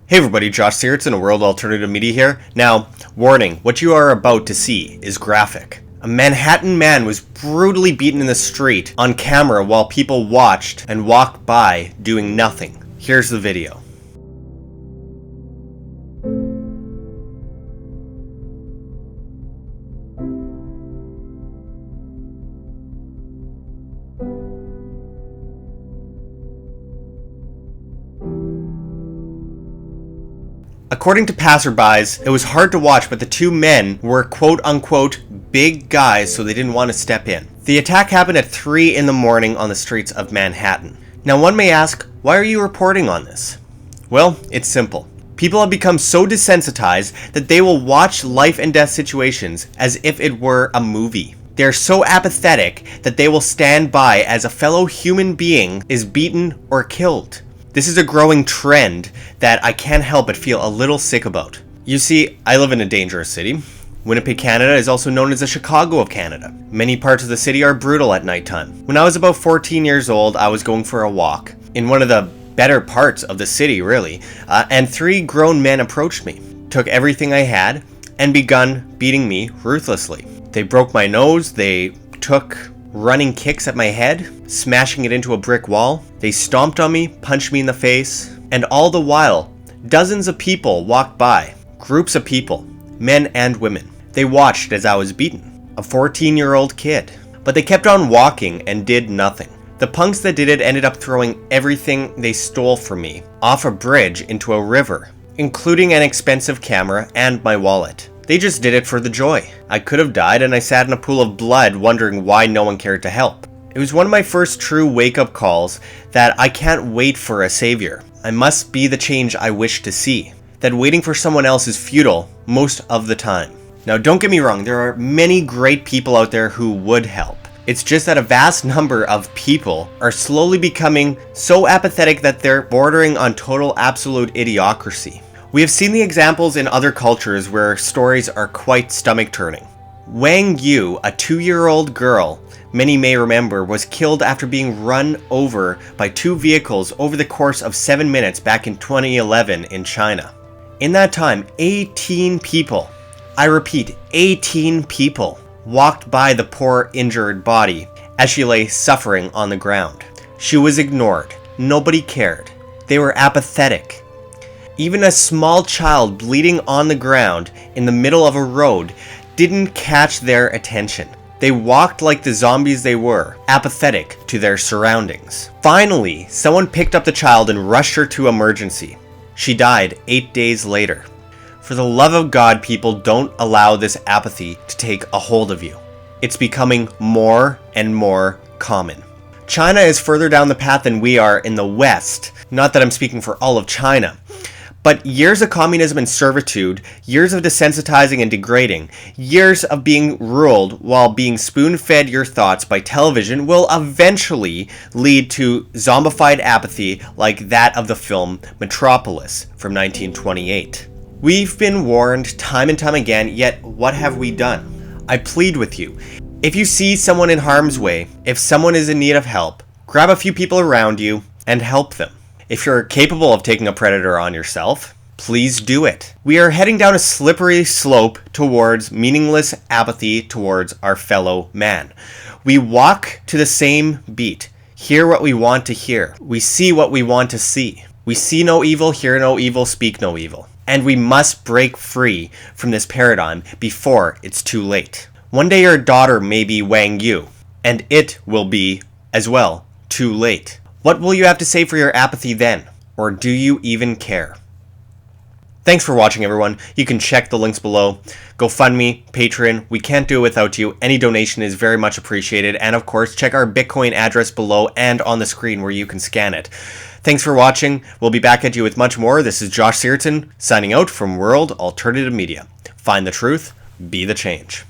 Hey everybody, Josh Sigurdson of World Alternative Media here. Now, warning, what you are about to see is graphic. A Manhattan man was brutally beaten in the street on camera while people watched and walked by doing nothing. Here's the video. According to passbys, it was hard to watch, but the two men were quote-unquote big guys, so they didn't want to step in. The attack happened at 3 in the morning on the streets of Manhattan. Now one may ask, why are you reporting on this? Well, it's simple. People have become so desensitized that they will watch life and death situations as if it were a movie. They are so apathetic that they will stand by as a fellow human being is beaten or killed. This is a growing trend that I can't help but feel a little sick about. You see, I live in a dangerous city. Winnipeg Canada is also known as the Chicago of Canada. Many parts of the city are brutal at nighttime. When I was about 14 years old, I was going for a walk in one of the better parts of the city, really, and 3 grown men approached me, took everything I had, and begun beating me ruthlessly. They broke my nose, they took running kicks at my head, smashing it into a brick wall. They stomped on me, punched me in the face, and all the while, dozens of people walked by, groups of people, men and women. They watched as I was beaten, a 14-year-old kid, but they kept on walking and did nothing. The punks that did it ended up throwing everything they stole from me off a bridge into a river, including an expensive camera and my wallet. They just did it for the joy. I could have died, and I sat in a pool of blood wondering why no one cared to help. It was one of my first true wake-up calls that I can't wait for a savior. I must be the change I wish to see. That waiting for someone else is futile most of the time. Now don't get me wrong, there are many great people out there who would help. It's just that a vast number of people are slowly becoming so apathetic that they're bordering on total absolute idiocracy. We have seen the examples in other cultures where stories are quite stomach-turning. Wang Yu, a 2-year-old girl, many may remember, was killed after being run over by 2 vehicles over the course of 7 minutes back in 2011 in China. In that time, 18 people, I repeat, 18 people, walked by the poor injured body as she lay suffering on the ground. She was ignored. Nobody cared. They were apathetic. Even a small child bleeding on the ground in the middle of a road didn't catch their attention. They walked like the zombies they were, apathetic to their surroundings. Finally, someone picked up the child and rushed her to emergency. She died 8 days later. For the love of God, people, don't allow this apathy to take a hold of you. It's becoming more and more common. China is further down the path than we are in the West. Not that I'm speaking for all of China. But years of communism and servitude, years of desensitizing and degrading, years of being ruled while being spoon-fed your thoughts by television will eventually lead to zombified apathy like that of the film Metropolis from 1928. We've been warned time and time again, yet what have we done? I plead with you. If you see someone in harm's way, if someone is in need of help, grab a few people around you and help them. If you're capable of taking a predator on yourself, please do it. We are heading down a slippery slope towards meaningless apathy towards our fellow man. We walk to the same beat, hear what we want to hear. We see what we want to see. We see no evil, hear no evil, speak no evil. And we must break free from this paradigm before it's too late. One day your daughter may be Wang Yu, and it will be, as well, too late. What will you have to say for your apathy then? Or do you even care? Thanks for watching, everyone. You can check the links below. GoFundMe, Patreon, we can't do it without you. Any donation is very much appreciated. And of course, check our Bitcoin address below and on the screen where you can scan it. Thanks for watching. We'll be back at you with much more. This is Josh Sigurdson, signing out from World Alternative Media. Find the truth, be the change.